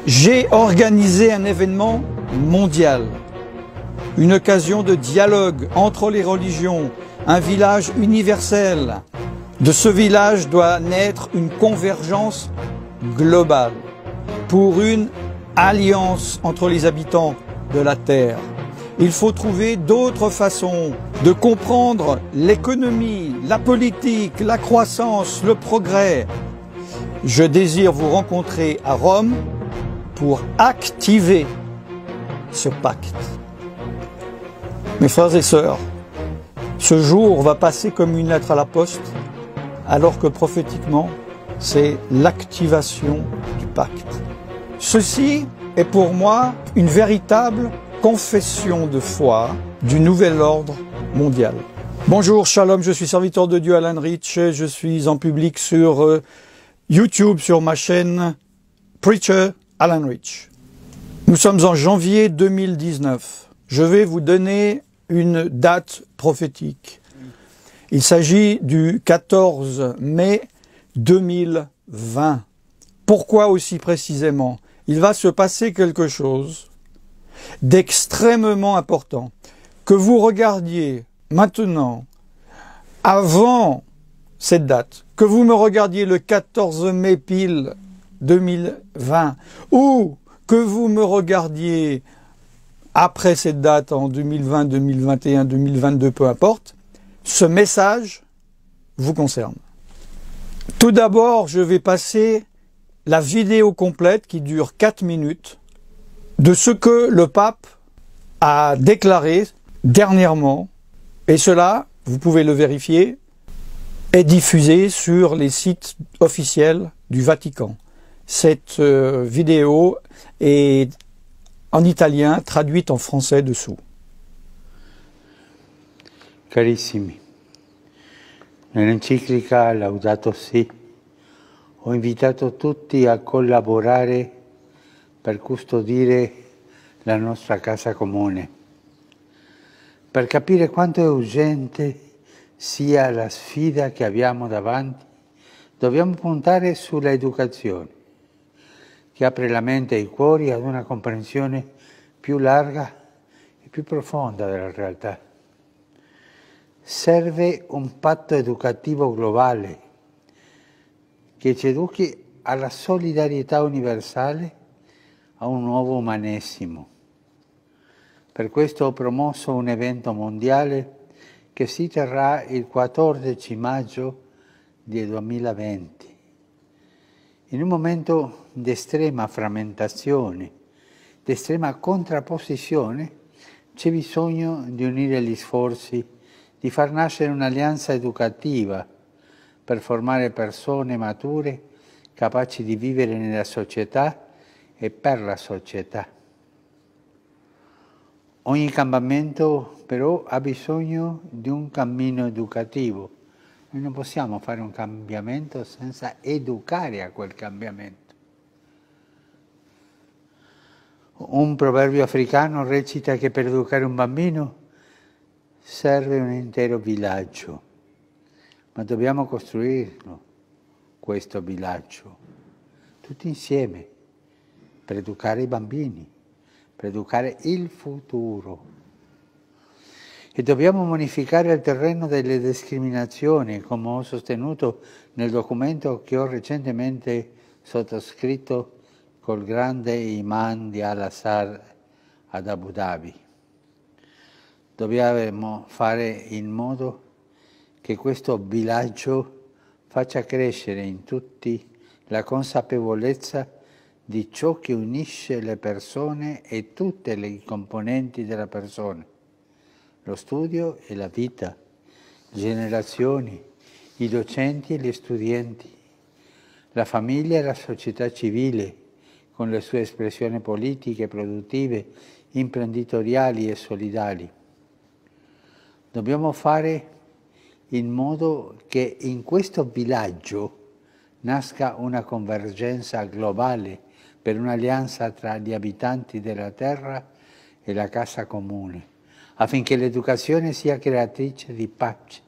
J'ai organisé un événement mondial, une occasion de dialogue entre les religions, un village universel. De ce village doit naître une convergence globale pour une alliance entre les habitants de la Terre. Il faut trouver d'autres façons de comprendre l'économie, la politique, la croissance, le progrès. Je désire vous rencontrer à Rome pour activer ce pacte. Mes frères et sœurs, ce jour va passer comme une lettre à la poste, alors que prophétiquement, c'est l'activation du pacte. Ceci est pour moi une véritable confession de foi du nouvel ordre mondial. Bonjour, shalom, je suis serviteur de Dieu Alan Rich, je suis en public sur YouTube, sur ma chaîne Preacher Alan Rich. Nous sommes en janvier 2019. Je vais vous donner une date prophétique. Il s'agit du 14 mai 2020. Pourquoi aussi précisément? Il va se passer quelque chose d'extrêmement important. Que vous regardiez maintenant, avant cette date, que vous me regardiez le 14 mai pile 2020, ou que vous me regardiez après cette date en 2020, 2021, 2022, peu importe, ce message vous concerne. Tout d'abord, je vais passer la vidéo complète qui dure 4 minutes de ce que le pape a déclaré dernièrement, et cela, vous pouvez le vérifier, est diffusé sur les sites officiels du Vatican. Cette vidéo est en italien, traduite en français dessous. Carissimi, nell'enciclica Laudato Si ho invitato tutti a collaborare per custodire la nostra casa comune, per capire quanto è urgente sia la sfida che abbiamo davanti. Dobbiamo puntare sulla educazione, che apre la mente e i cuori ad una comprensione più larga e più profonda della realtà. Serve un patto educativo globale che ci educhi alla solidarietà universale, a un nuovo umanesimo. Per questo ho promosso un evento mondiale che si terrà il 14 maggio del 2020. In un momento di estrema frammentazione, di estrema contrapposizione, c'è bisogno di unire gli sforzi, di far nascere un'alleanza educativa per formare persone mature capaci di vivere nella società e per la società. Ogni cambiamento però ha bisogno di un cammino educativo. Noi non possiamo fare un cambiamento senza educare a quel cambiamento. Un proverbio africano recita che per educare un bambino serve un intero villaggio, ma dobbiamo costruirlo, questo villaggio, tutti insieme, per educare i bambini, per educare il futuro. E dobbiamo bonificare il terreno delle discriminazioni, come ho sostenuto nel documento che ho recentemente sottoscritto col grande imam di Al-Azhar ad Abu Dhabi. Dobbiamo fare in modo che questo villaggio faccia crescere in tutti la consapevolezza di ciò che unisce le persone e tutte le componenti della persona. Lo studio e la vita, le generazioni, i docenti e gli studenti, la famiglia e la società civile, con le sue espressioni politiche, produttive, imprenditoriali e solidali. Dobbiamo fare in modo che in questo villaggio nasca una convergenza globale per un'alleanza tra gli abitanti della terra e la casa comune, affinché l'educazione sia creatrice di pace,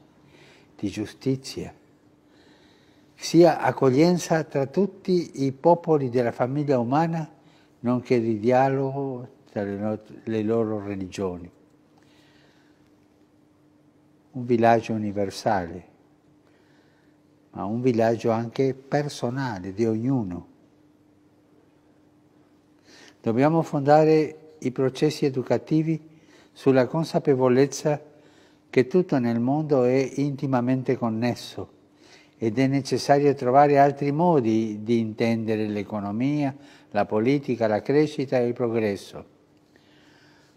di giustizia, sia accoglienza tra tutti i popoli della famiglia umana, nonché di dialogo tra le loro religioni. Un villaggio universale, ma un villaggio anche personale di ognuno. Dobbiamo fondare i processi educativi sulla consapevolezza che tutto nel mondo è intimamente connesso ed è necessario trovare altri modi di intendere l'economia, la politica, la crescita e il progresso.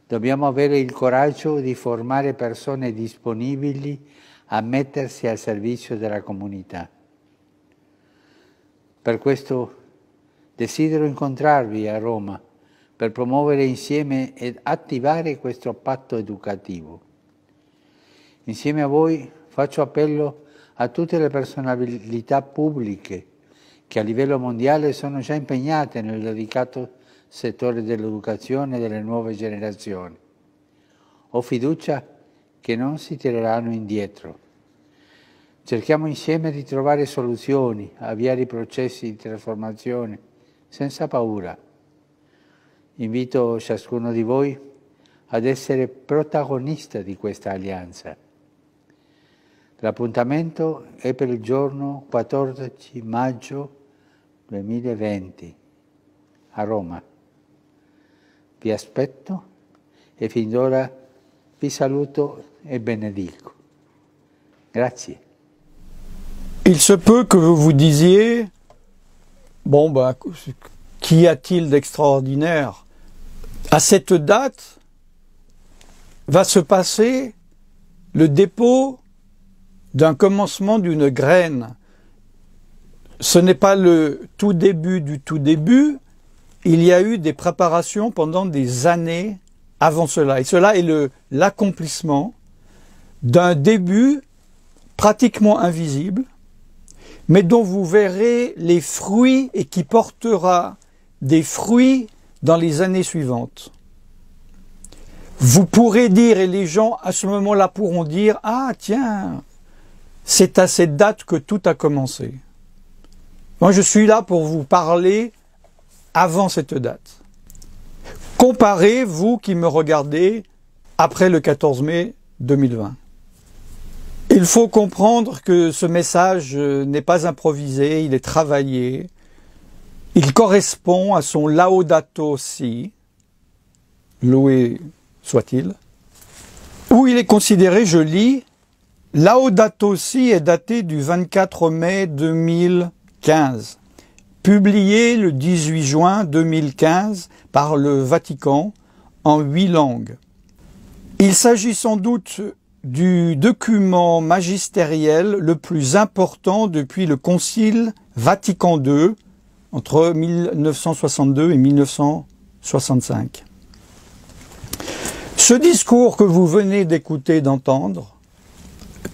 Dobbiamo avere il coraggio di formare persone disponibili a mettersi al servizio della comunità. Per questo desidero incontrarvi a Roma per promuovere insieme ed attivare questo patto educativo. Insieme a voi faccio appello a tutte le personalità pubbliche che a livello mondiale sono già impegnate nel delicato settore dell'educazione delle nuove generazioni. Ho fiducia che non si tireranno indietro. Cerchiamo insieme di trovare soluzioni, avviare i processi di trasformazione senza paura. Invito ciascuno di voi ad essere protagonista di questa alleanza. L'appuntamento è per il giorno 14 maggio 2020 a Roma. Vi aspetto e fin d'ora vi saluto et benedico. Grazie. Il se peut que vous vous disiez, bon ben, qu'y a-t-il d'extraordinaire? À cette date va se passer le dépôt d'un commencement d'une graine. Ce n'est pas le tout début du tout début, il y a eu des préparations pendant des années avant cela. Et cela est l'accomplissement d'un début pratiquement invisible, mais dont vous verrez les fruits et qui portera des fruits dans les années suivantes. Vous pourrez dire, et les gens à ce moment-là pourront dire, ah tiens, c'est à cette date que tout a commencé. Moi je suis là pour vous parler avant cette date. Comparez, vous qui me regardez, après le 14 mai 2020. Il faut comprendre que ce message n'est pas improvisé, il est travaillé. Il correspond à son Laudato Si, loué soit-il, où il est considéré, je lis, Laudato Si est daté du 24 mai 2015, publié le 18 juin 2015 par le Vatican en 8 langues. Il s'agit sans doute du document magistériel le plus important depuis le Concile Vatican II entre 1962 et 1965. Ce discours que vous venez d'écouter, d'entendre,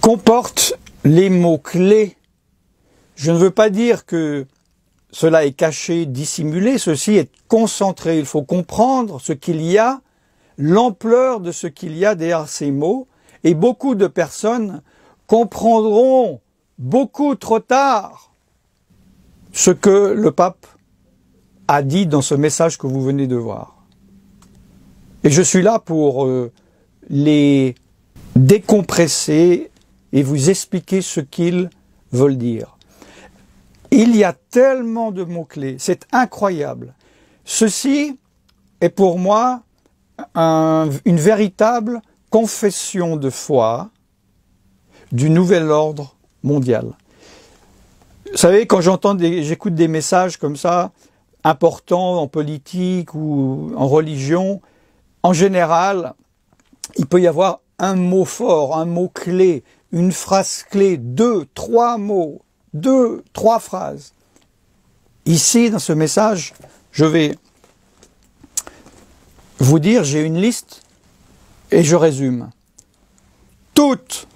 comporte les mots-clés. Je ne veux pas dire que cela est caché, dissimulé, ceci est concentré. Il faut comprendre ce qu'il y a, l'ampleur de ce qu'il y a derrière ces mots, et beaucoup de personnes comprendront beaucoup trop tard ce que le pape a dit dans ce message que vous venez de voir. Et je suis là pour les décompresser et vous expliquer ce qu'ils veulent dire. Il y a tellement de mots-clés, c'est incroyable. Ceci est pour moi une véritable confession de foi du nouvel ordre mondial. Vous savez, quand j'écoute des messages comme ça, importants en politique ou en religion, en général, il peut y avoir un mot fort, un mot clé, une phrase clé, 2, 3 mots, 2, 3 phrases. Ici, dans ce message, je vais vous dire, j'ai une liste et je résume. Toutes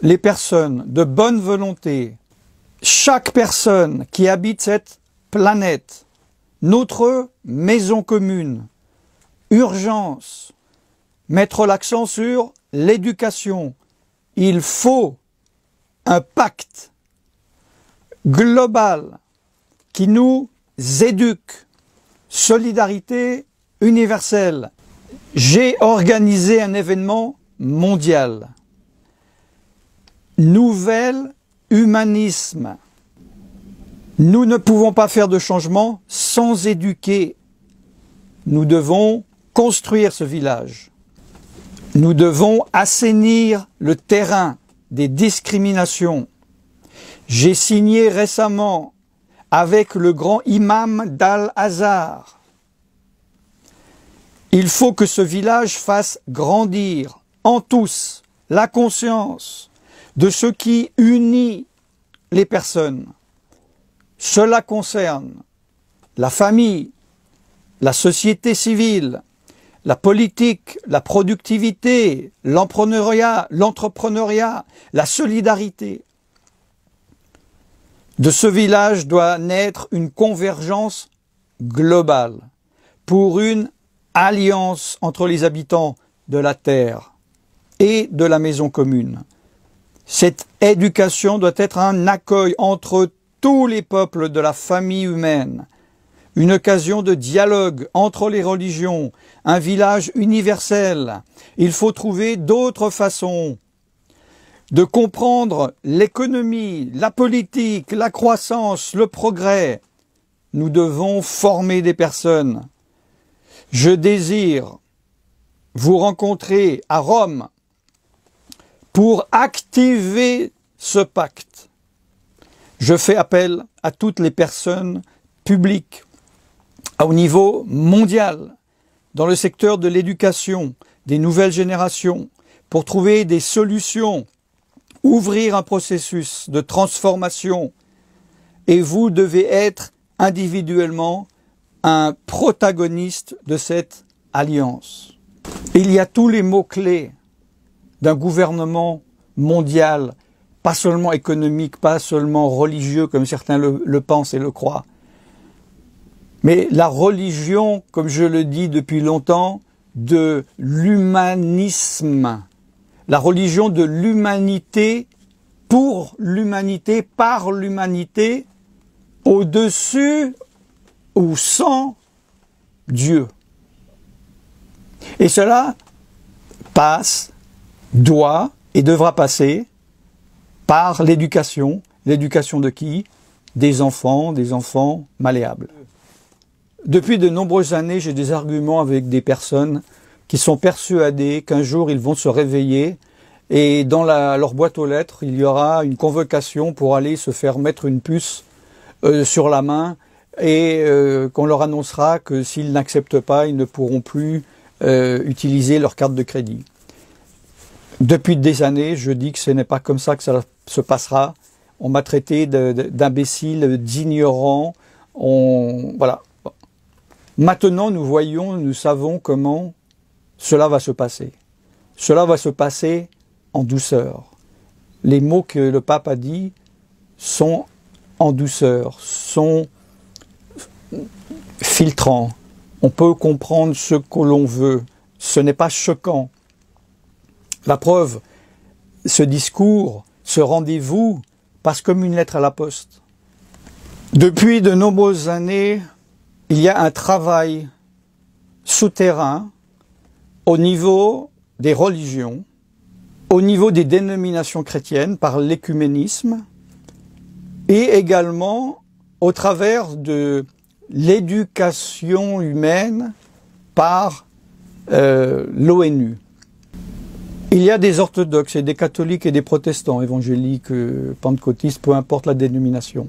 les personnes de bonne volonté, chaque personne qui habite cette planète, notre maison commune, urgence, mettre l'accent sur l'éducation. Il faut un pacte. globale qui nous éduque. Solidarité universelle. J'ai organisé un événement mondial. Nouvel humanisme. Nous ne pouvons pas faire de changement sans éduquer. Nous devons construire ce village. Nous devons assainir le terrain des discriminations. J'ai signé récemment avec le grand imam d'Al-Azhar. Il faut que ce village fasse grandir en tous la conscience de ce qui unit les personnes. Cela concerne la famille, la société civile, la politique, la productivité, l'entrepreneuriat, la solidarité. De ce village doit naître une convergence globale pour une alliance entre les habitants de la terre et de la maison commune. Cette éducation doit être un accueil entre tous les peuples de la famille humaine, une occasion de dialogue entre les religions, un village universel. Il faut trouver d'autres façons de comprendre l'économie, la politique, la croissance, le progrès. Nous devons former des personnes. Je désire vous rencontrer à Rome pour activer ce pacte. Je fais appel à toutes les personnes publiques au niveau mondial, dans le secteur de l'éducation, des nouvelles générations, pour trouver des solutions, ouvrir un processus de transformation. Et vous devez être individuellement un protagoniste de cette alliance. Il y a tous les mots-clés d'un gouvernement mondial, pas seulement économique, pas seulement religieux comme certains le pensent et le croient. Mais la religion, comme je le dis depuis longtemps, de l'humanisme. La religion de l'humanité, pour l'humanité, par l'humanité, au-dessus ou sans Dieu. Et cela passe, doit et devra passer par l'éducation. L'éducation de qui? Des enfants malléables. Depuis de nombreuses années, j'ai des arguments avec des personnes qui sont persuadées qu'un jour ils vont se réveiller et dans leur boîte aux lettres, il y aura une convocation pour aller se faire mettre une puce sur la main et qu'on leur annoncera que s'ils n'acceptent pas, ils ne pourront plus utiliser leur carte de crédit. Depuis des années, je dis que ce n'est pas comme ça que ça se passera. On m'a traité d'imbécile, d'ignorant. Voilà. Maintenant, nous savons comment cela va se passer. Cela va se passer en douceur. Les mots que le pape a dit sont en douceur, sont filtrants. On peut comprendre ce que l'on veut. Ce n'est pas choquant. La preuve, ce discours, ce rendez-vous, passe comme une lettre à la poste. Depuis de nombreuses années, il y a un travail souterrain au niveau des religions, au niveau des dénominations chrétiennes par l'écuménisme et également au travers de l'éducation humaine par l'ONU. Il y a des orthodoxes et des catholiques et des protestants, évangéliques, pentecôtistes, peu importe la dénomination,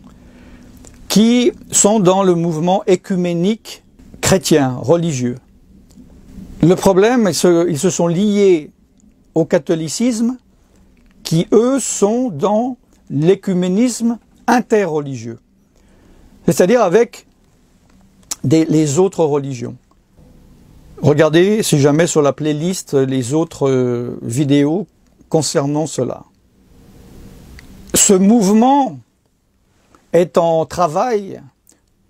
qui sont dans le mouvement écuménique chrétien, religieux. Le problème, ils se sont liés au catholicisme, qui eux sont dans l'écuménisme interreligieux, c'est-à-dire avec les autres religions. Regardez, si jamais, sur la playlist, les autres vidéos concernant cela. Ce mouvement est en travail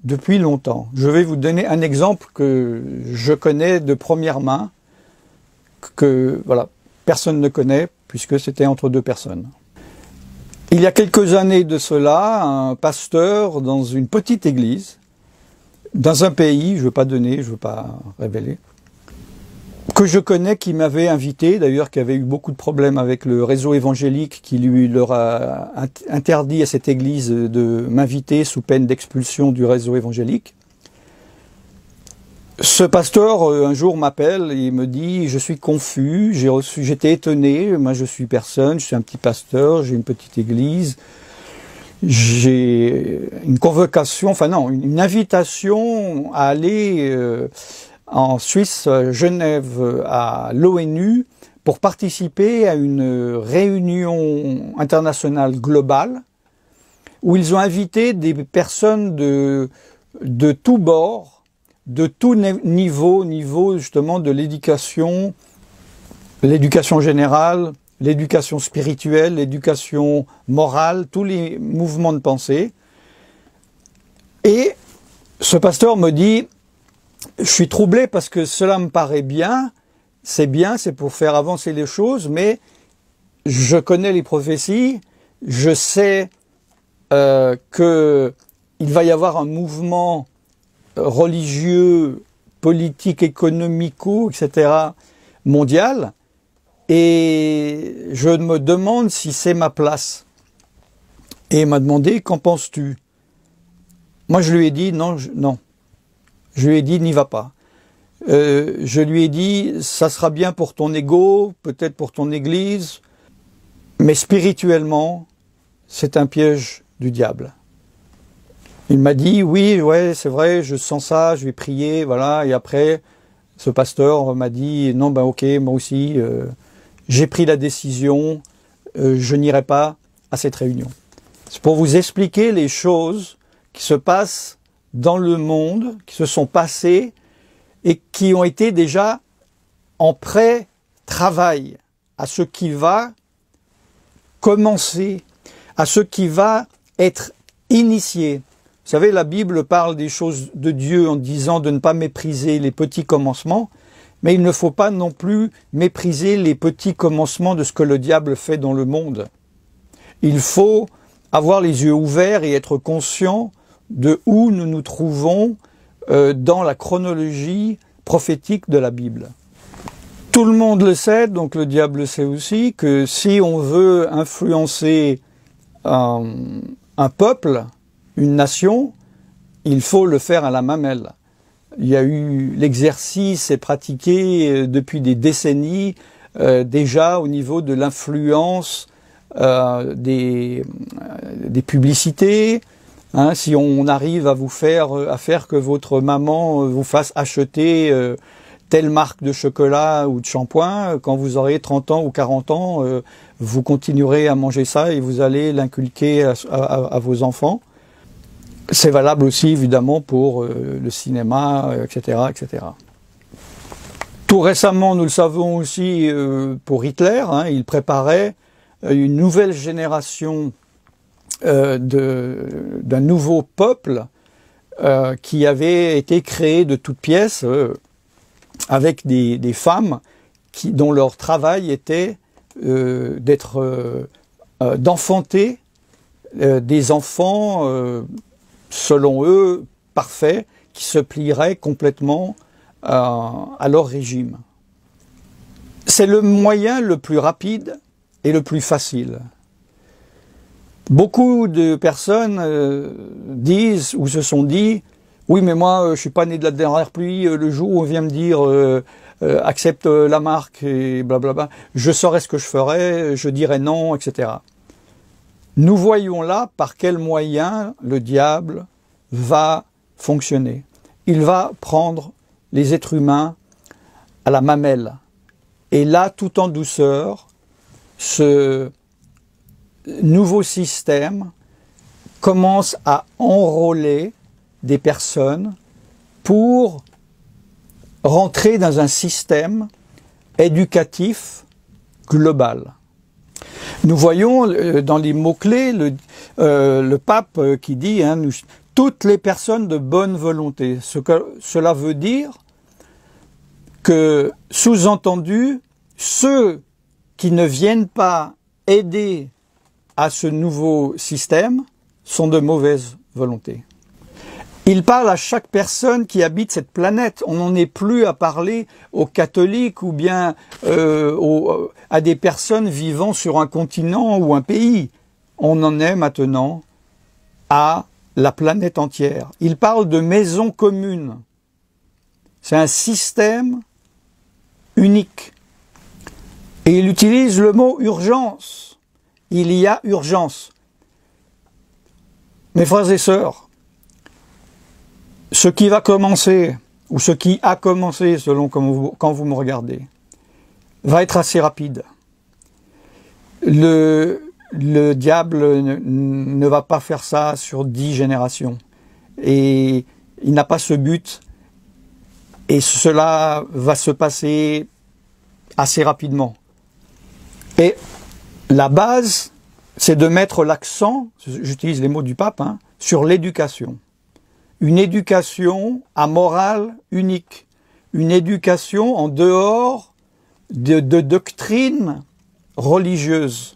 depuis longtemps. Je vais vous donner un exemple que je connais de première main, que voilà, personne ne connaît, puisque c'était entre deux personnes. Il y a quelques années de cela, un pasteur dans une petite église, dans un pays, je ne veux pas donner, je ne veux pas révéler, que je connais, qui m'avait invité, d'ailleurs qui avait eu beaucoup de problèmes avec le réseau évangélique, qui leur a interdit à cette église de m'inviter sous peine d'expulsion du réseau évangélique. Ce pasteur, un jour, m'appelle et me dit « Je suis confus, j'étais étonné, moi je suis personne, je suis un petit pasteur, j'ai une petite église, j'ai une convocation, enfin non, une invitation à aller en Suisse, Genève, à l'ONU, pour participer à une réunion internationale globale, où ils ont invité des personnes de tous bords, de tout niveau justement de l'éducation générale, l'éducation spirituelle, l'éducation morale, tous les mouvements de pensée. Et ce pasteur me dit, je suis troublé parce que cela me paraît bien, c'est pour faire avancer les choses, mais je connais les prophéties, je sais qu'il va y avoir un mouvement religieux, politique, économico, etc., mondial, et je me demande si c'est ma place. Et il m'a demandé, qu'en penses-tu? Moi, je lui ai dit, non. Je lui ai dit, n'y va pas. Je lui ai dit, ça sera bien pour ton ego, peut-être pour ton église, mais spirituellement, c'est un piège du diable. Il m'a dit, oui, ouais, c'est vrai, je sens ça, je vais prier, voilà. Et après, ce pasteur m'a dit, non, ben ok, moi aussi, j'ai pris la décision, je n'irai pas à cette réunion. C'est pour vous expliquer les choses qui se passent dans le monde, qui se sont passées et qui ont été déjà en pré-travail à ce qui va commencer, à ce qui va être initié. Vous savez, la Bible parle des choses de Dieu en disant de ne pas mépriser les petits commencements, mais il ne faut pas non plus mépriser les petits commencements de ce que le diable fait dans le monde. Il faut avoir les yeux ouverts et être conscient de où nous nous trouvons dans la chronologie prophétique de la Bible. Tout le monde le sait, donc le diable le sait aussi, que si on veut influencer un peuple, une nation, il faut le faire à la mamelle. Il y a eu l'exercice est pratiqué depuis des décennies déjà au niveau de l'influence des publicités. Hein, si on arrive à faire que votre maman vous fasse acheter telle marque de chocolat ou de shampoing, quand vous aurez 30 ans ou 40 ans, vous continuerez à manger ça et vous allez l'inculquer à vos enfants. C'est valable aussi évidemment pour le cinéma, etc., etc. Tout récemment, nous le savons aussi pour Hitler, hein, il préparait une nouvelle génération d'un nouveau peuple qui avait été créé de toutes pièces avec des femmes dont leur travail était d'enfanter des enfants selon eux, parfaits, qui se plieraient complètement à leur régime. C'est le moyen le plus rapide et le plus facile. Beaucoup de personnes disent ou se sont dit « Oui, mais moi, je suis pas né de la dernière pluie, le jour où on vient me dire accepte la marque et blablabla, je saurais ce que je ferais, je dirais non, etc. » Nous voyons là par quel moyen le diable va fonctionner. Il va prendre les êtres humains à la mamelle. Et là, tout en douceur, ce nouveau système commence à enrôler des personnes pour rentrer dans un système éducatif global. Nous voyons dans les mots-clés le pape qui dit hein, toutes les personnes de bonne volonté. Cela veut dire que, sous-entendu, ceux qui ne viennent pas aider à ce nouveau système sont de mauvaise volonté. Il parle à chaque personne qui habite cette planète. On n'en est plus à parler aux catholiques ou bien à des personnes vivant sur un continent ou un pays. On en est maintenant à la planète entière. Il parle de maison commune. C'est un système unique. Et il utilise le mot urgence. Il y a urgence. Mes frères et sœurs, ce qui va commencer, ou ce qui a commencé selon quand vous me regardez, va être assez rapide. Le diable ne va pas faire ça sur 10 générations. Et il n'a pas ce but. Et cela va se passer assez rapidement. Et la base, c'est de mettre l'accent, j'utilise les mots du pape, sur l'éducation. Une éducation à morale unique. Une éducation en dehors de doctrines religieuses.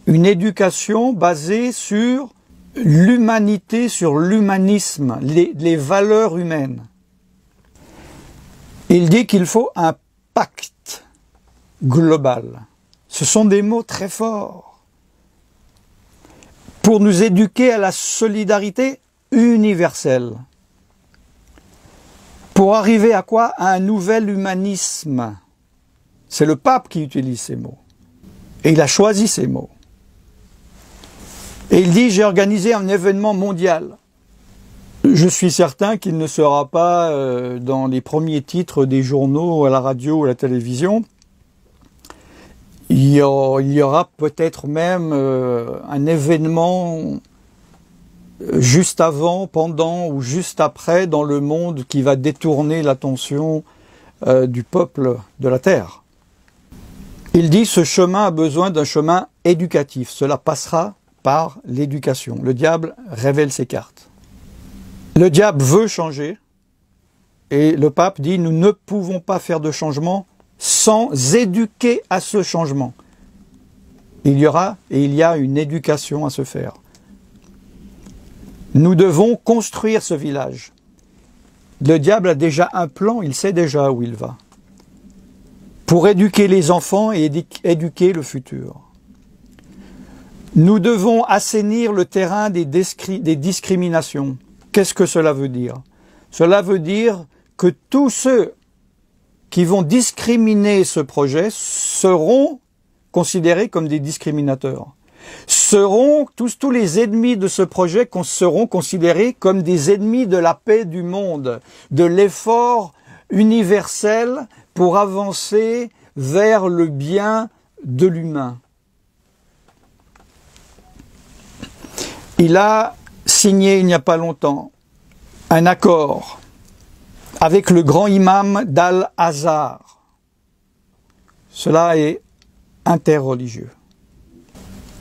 Une éducation basée sur l'humanité, sur l'humanisme, les valeurs humaines. Il dit qu'il faut un pacte global. Ce sont des mots très forts. Pour nous éduquer à la solidarité universelle. Pour arriver à quoi? À un nouvel humanisme. C'est le pape qui utilise ces mots. Et il a choisi ces mots. Et il dit, j'ai organisé un événement mondial. Je suis certain qu'il ne sera pas dans les premiers titres des journaux, à la radio ou à la télévision. Il y aura peut-être même un événement juste avant, pendant ou juste après dans le monde qui va détourner l'attention du peuple de la terre. Il dit, ce chemin a besoin d'un chemin éducatif. Cela passera par l'éducation. Le diable révèle ses cartes. Le diable veut changer et le pape dit nous ne pouvons pas faire de changement sans éduquer à ce changement. Il y a une éducation à se faire. Nous devons construire ce village. Le diable a déjà un plan, il sait déjà où il va. Pour éduquer les enfants et éduquer le futur. Nous devons assainir le terrain des discriminations. Qu'est-ce que cela veut dire? Cela veut dire que tous ceux qui vont discriminer ce projet seront considérés comme des discriminateurs. Tous les ennemis de ce projet seront considérés comme des ennemis de la paix du monde, de l'effort universel pour avancer vers le bien de l'humain. Il a signé il n'y a pas longtemps un accord avec le grand imam d'Al-Azhar. Cela est interreligieux.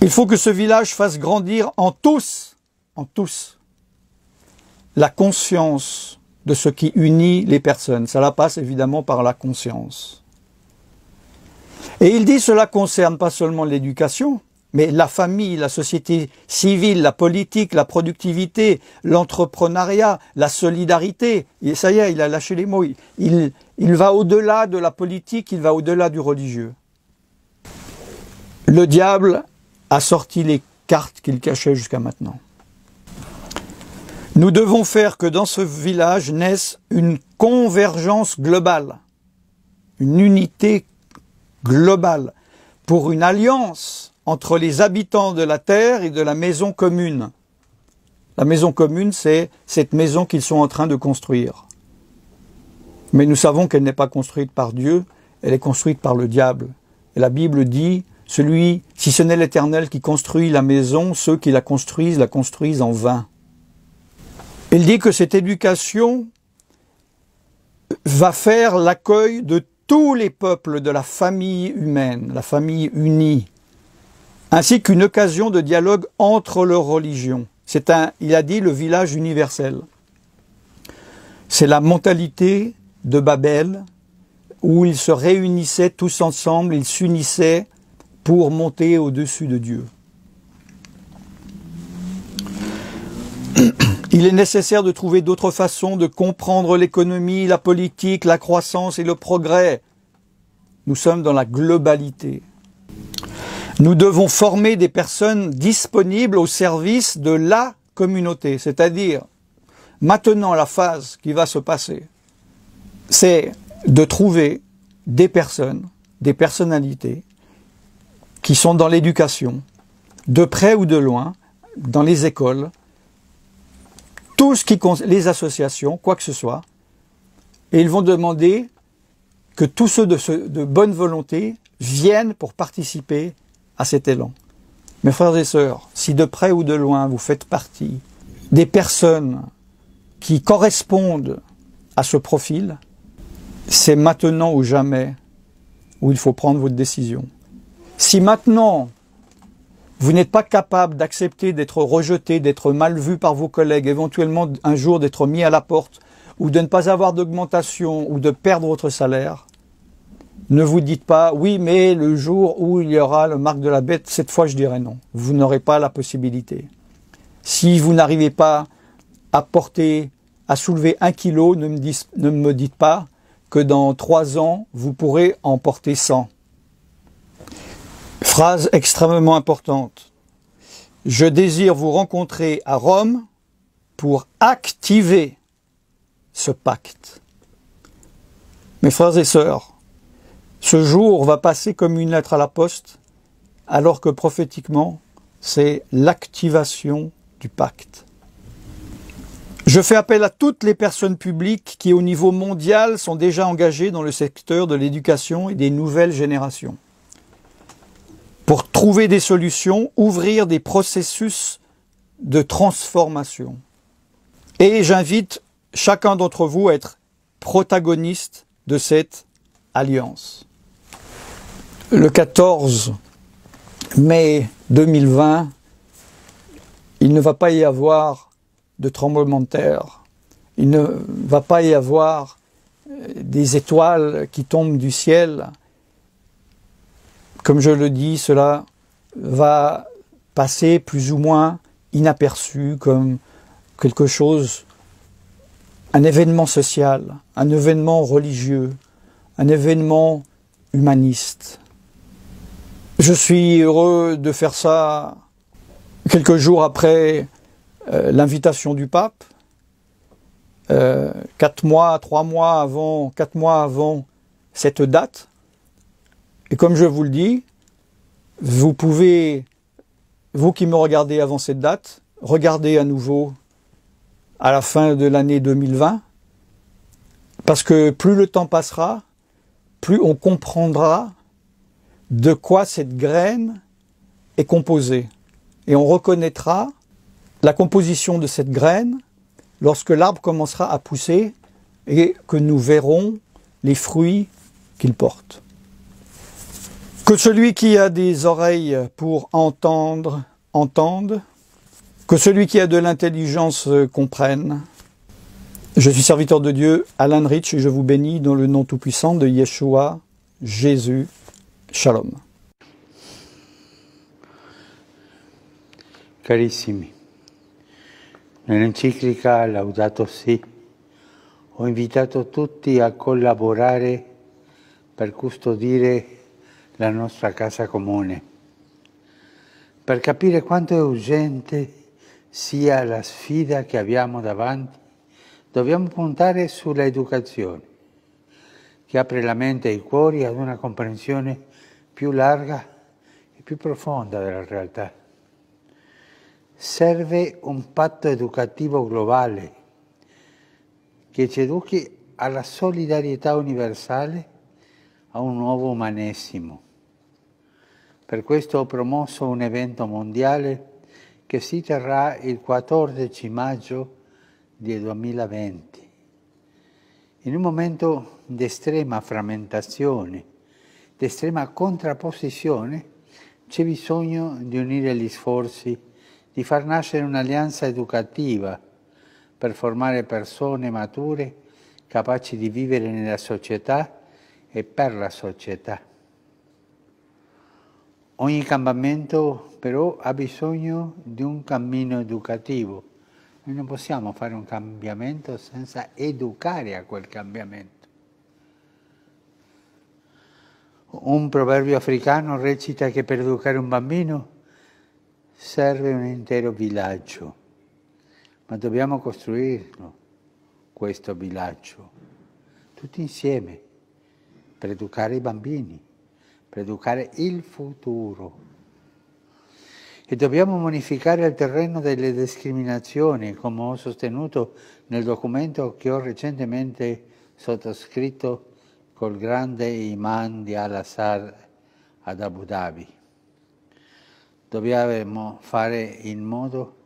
Il faut que ce village fasse grandir en tous, la conscience de ce qui unit les personnes. Cela passe évidemment par la conscience. Et il dit cela concerne pas seulement l'éducation, mais la famille, la société civile, la politique, la productivité, l'entrepreneuriat, la solidarité. Et ça y est, il a lâché les mots. Il va au-delà de la politique, il va au-delà du religieux. Le diable a sorti les cartes qu'il cachait jusqu'à maintenant. Nous devons faire que dans ce village naisse une convergence globale, une unité globale, pour une alliance entre les habitants de la terre et de la maison commune. La maison commune, c'est cette maison qu'ils sont en train de construire. Mais nous savons qu'elle n'est pas construite par Dieu, elle est construite par le diable. Et la Bible dit, si ce n'est l'Éternel qui construit la maison, ceux qui la construisent en vain. Il dit que cette éducation va faire l'accueil de tous les peuples de la famille humaine, la famille unie, ainsi qu'une occasion de dialogue entre leurs religions. Il a dit, le village universel. C'est la mentalité de Babel, où ils se réunissaient tous ensemble, ils s'unissaient pour monter au-dessus de Dieu. Il est nécessaire de trouver d'autres façons de comprendre l'économie, la politique, la croissance et le progrès. Nous sommes dans la globalité. Nous devons former des personnes disponibles au service de la communauté, c'est-à-dire maintenant la phase qui va se passer, c'est de trouver des personnes, des personnalités qui sont dans l'éducation, de près ou de loin, dans les écoles, tout ce qui concerne les associations, quoi que ce soit, et ils vont demander que tous ceux de bonne volonté viennent pour participer à cet élan. Mes frères et sœurs, si de près ou de loin vous faites partie des personnes qui correspondent à ce profil, c'est maintenant ou jamais où il faut prendre votre décision. Si maintenant vous n'êtes pas capable d'accepter d'être rejeté, d'être mal vu par vos collègues, éventuellement un jour d'être mis à la porte, ou de ne pas avoir d'augmentation, ou de perdre votre salaire, ne vous dites pas, oui, mais le jour où il y aura le marque de la bête, cette fois je dirai non. Vous n'aurez pas la possibilité. Si vous n'arrivez pas à soulever 1 kilo, ne me dites pas que dans 3 ans, vous pourrez en porter 100. Phrase extrêmement importante. Je désire vous rencontrer à Rome pour activer ce pacte. Mes frères et sœurs, ce jour va passer comme une lettre à la poste, alors que prophétiquement, c'est l'activation du pacte. Je fais appel à toutes les personnes publiques qui, au niveau mondial, sont déjà engagées dans le secteur de l'éducation et des nouvelles générations. Pour trouver des solutions, ouvrir des processus de transformation. Et j'invite chacun d'entre vous à être protagoniste de cette alliance. Le 14 mai 2020, il ne va pas y avoir de tremblement de terre. Il ne va pas y avoir des étoiles qui tombent du ciel. Comme je le dis, cela va passer plus ou moins inaperçu comme quelque chose, un événement social, un événement religieux, un événement humaniste. Je suis heureux de faire ça quelques jours après l'invitation du pape, 4 mois avant cette date. Et comme je vous le dis, vous pouvez, vous qui me regardez avant cette date, regarder à nouveau à la fin de l'année 2020, parce que plus le temps passera, plus on comprendra de quoi cette graine est composée. Et on reconnaîtra la composition de cette graine lorsque l'arbre commencera à pousser et que nous verrons les fruits qu'il porte. Que celui qui a des oreilles pour entendre, entende. Que celui qui a de l'intelligence comprenne. Je suis serviteur de Dieu, Alan Rich, et je vous bénis dans le nom tout-puissant de Yeshua, Jésus. Shalom. Carissimi, nell'enciclica Laudato Si ho invitato tutti a collaborare per custodire la nostra casa comune, per capire quanto è urgente sia la sfida che abbiamo davanti. Dobbiamo puntare sulla educazione, che apre la mente e i cuori ad una comprensione più larga e più profonda della realtà. Serve un patto educativo globale che ci educhi alla solidarietà universale, a un nuovo umanesimo. Per questo ho promosso un evento mondiale che si terrà il 14 maggio del 2020. In un momento di estrema frammentazione, di estrema contrapposizione, c'è bisogno di unire gli sforzi, di far nascere un'alleanza educativa per formare persone mature capaci di vivere nella società e per la società. Ogni cambiamento però ha bisogno di un cammino educativo, Noi non possiamo fare un cambiamento senza educare a quel cambiamento. Un proverbio africano recita che per educare un bambino serve un intero villaggio, ma dobbiamo costruirlo, questo villaggio, tutti insieme, per educare i bambini, per educare il futuro. E dobbiamo bonificare il terreno delle discriminazioni, come ho sostenuto nel documento che ho recentemente sottoscritto col grande imam di Al-Azhar ad Abu Dhabi. Dobbiamo fare in modo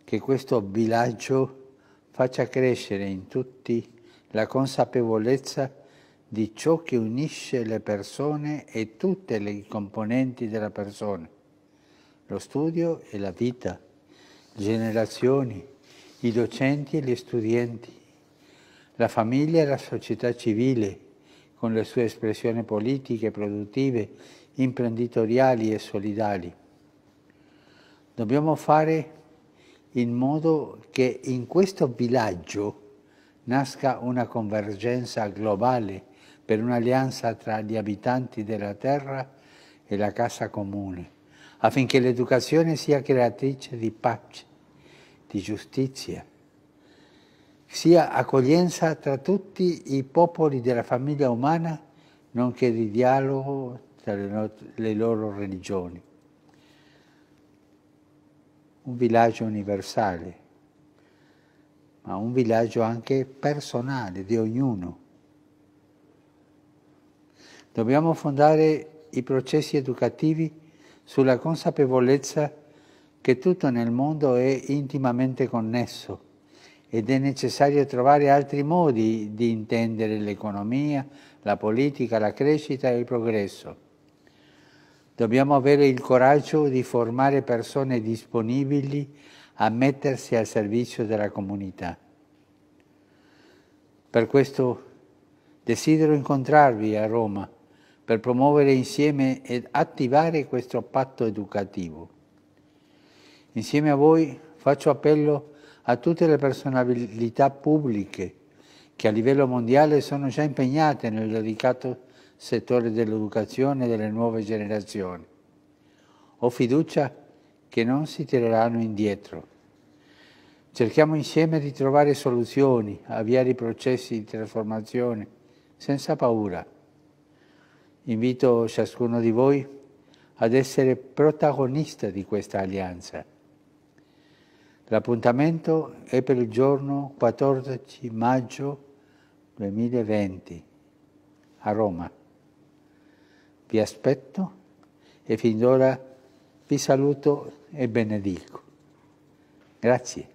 che questo villaggio faccia crescere in tutti la consapevolezza di ciò che unisce le persone e tutte le componenti della persona, lo studio e la vita, le generazioni, i docenti e gli studenti, la famiglia e la società civile, con le sue espressioni politiche, produttive, imprenditoriali e solidali. Dobbiamo fare in modo che in questo villaggio nasca una convergenza globale per un'alleanza tra gli abitanti della terra e la casa comune, affinché l'educazione sia creatrice di pace, di giustizia, sia accoglienza tra tutti i popoli della famiglia umana, nonché di dialogo tra le loro religioni. Un villaggio universale, ma un villaggio anche personale di ognuno. Dobbiamo fondare i processi educativi sulla consapevolezza che tutto nel mondo è intimamente connesso ed è necessario trovare altri modi di intendere l'economia, la politica, la crescita e il progresso. Dobbiamo avere il coraggio di formare persone disponibili a mettersi al servizio della comunità. Per questo desidero incontrarvi a Roma per promuovere insieme ed attivare questo patto educativo. Insieme a voi faccio appello a tutte le personalità pubbliche che a livello mondiale sono già impegnate nel delicato settore dell'educazione delle nuove generazioni. Ho fiducia che non si tireranno indietro. Cerchiamo insieme di trovare soluzioni, avviare i processi di trasformazione senza paura. Invito ciascuno di voi ad essere protagonista di questa alleanza. L'appuntamento è per il giorno 14 maggio 2020 a Roma. Vi aspetto e fin d'ora vi saluto e benedico. Grazie.